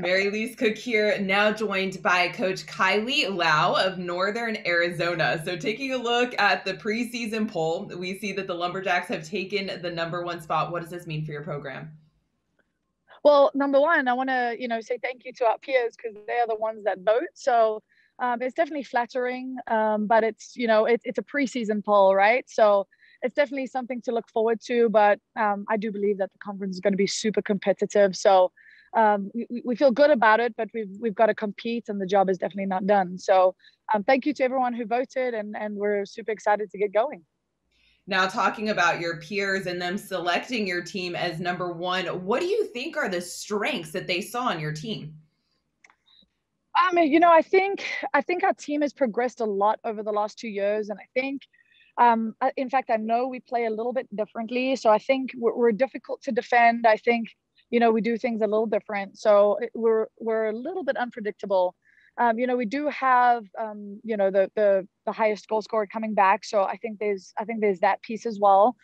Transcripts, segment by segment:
Mary Louise Cook here, now joined by Coach Kylie Louw of Northern Arizona. So taking a look at the preseason poll, we see that the Lumberjacks have taken the #1 spot. What does this mean for your program? Well, number one, I want to, say thank you to our peers because they are the ones that vote. So it's definitely flattering, but it's a preseason poll, right? So it's definitely something to look forward to. But I do believe that the conference is going to be super competitive. So we feel good about it, but we've got to compete, and the job is definitely not done. So thank you to everyone who voted, and we're super excited to get going. Now, talking about your peers and them selecting your team as #1, what do you think are the strengths that they saw on your team? I think our team has progressed a lot over the last 2 years, and I think, in fact, I know we play a little bit differently. So I think we're difficult to defend. I think, we do things a little different. So we're a little bit unpredictable. We do have, the highest goal scorer coming back. So I think there's that piece as well.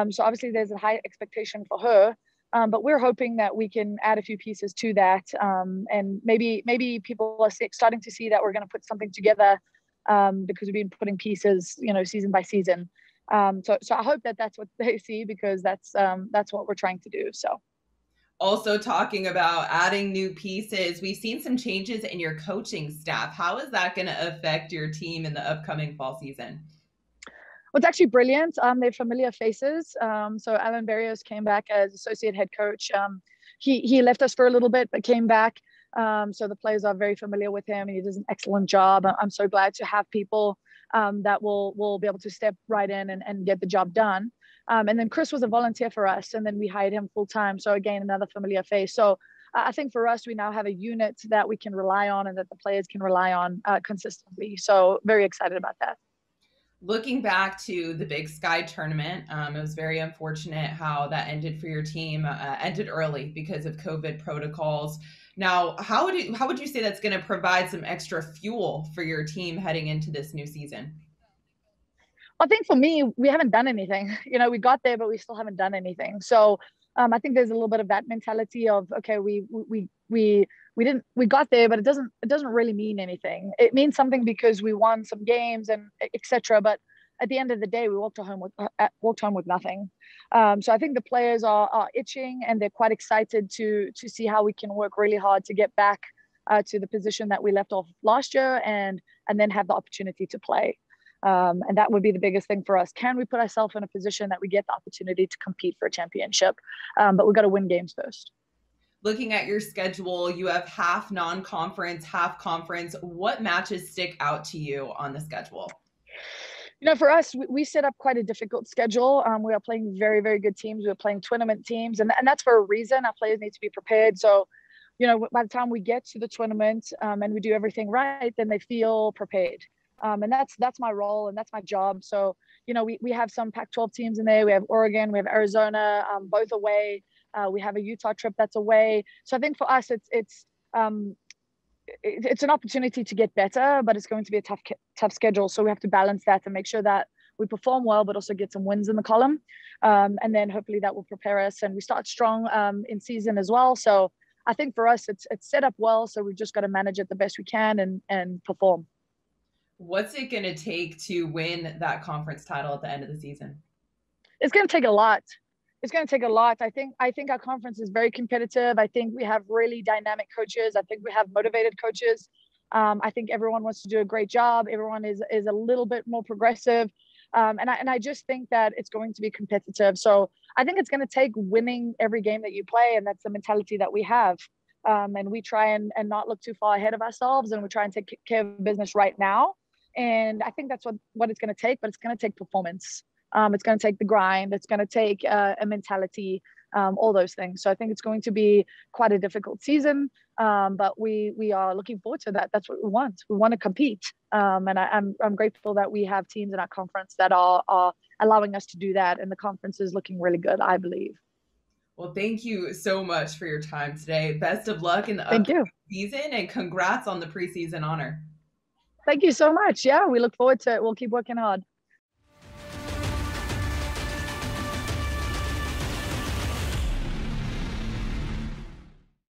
So obviously there's a high expectation for her. But we're hoping that we can add a few pieces to that, and maybe people are starting to see that we're going to put something together, because we've been putting pieces, season by season. So I hope that that's what they see, because that's what we're trying to do. So. Also, talking about adding new pieces, we've seen some changes in your coaching staff. How is that going to affect your team in the upcoming fall season? Well, it's actually brilliant. They're familiar faces. So Alan Barrios came back as associate head coach. He left us for a little bit, but came back. So the players are very familiar with him, and he does an excellent job. I'm so glad to have people that will be able to step right in and get the job done. And then Chris was a volunteer for us, and then we hired him full time. So again, another familiar face. So I think for us, we now have a unit that we can rely on and that the players can rely on consistently. So very excited about that. Looking back to the Big Sky tournament, it was very unfortunate how that ended for your team. Ended early because of COVID protocols. Now, how would you say that's going to provide some extra fuel for your team heading into this new season? I think for me, we haven't done anything. We got there, but we still haven't done anything. So I think there's a little bit of that mentality of, okay, we got there, but it doesn't really mean anything. It means something because we won some games and etc. But at the end of the day, we walked home with nothing. So I think the players are itching, and they're quite excited to see how we can work really hard to get back to the position that we left off last year, and then have the opportunity to play. And that would be the biggest thing for us. Can we put ourselves in a position that we get the opportunity to compete for a championship? But we've got to win games first. Looking at your schedule, you have half non-conference, half conference. What matches stick out to you on the schedule? For us, we set up quite a difficult schedule. We are playing very, very good teams. We're playing tournament teams, and that's for a reason. Our players need to be prepared. So, by the time we get to the tournament, and we do everything right, then they feel prepared. And that's my role, and that's my job. So, we have some Pac-12 teams in there. We have Oregon, we have Arizona, both away. We have a Utah trip that's away. So I think for us, it's an opportunity to get better, but it's going to be a tough schedule. So we have to balance that and make sure that we perform well, but also get some wins in the column. And then hopefully that will prepare us. And we start strong in season as well. So I think for us, it's set up well. So we've just got to manage it the best we can and perform. What's it going to take to win that conference title at the end of the season? It's going to take a lot. It's going to take a lot. I think our conference is very competitive. I think we have really dynamic coaches. I think we have motivated coaches. I think everyone wants to do a great job. Everyone is a little bit more progressive. And I just think that it's going to be competitive. So I think it's going to take winning every game that you play. And that's the mentality that we have. And we try and not look too far ahead of ourselves. And we try and take care of business right now. And I think that's what it's going to take, but it's going to take performance. It's going to take the grind. It's going to take a mentality, all those things. So I think it's going to be quite a difficult season, but we are looking forward to that. That's what we want. We want to compete, and I'm grateful that we have teams in our conference that are allowing us to do that, and the conference is looking really good, I believe. Well, thank you so much for your time today. Best of luck in the Thank upcoming you. season, and congrats on the preseason honor. Thank you so much. Yeah, we look forward to it. We'll keep working hard.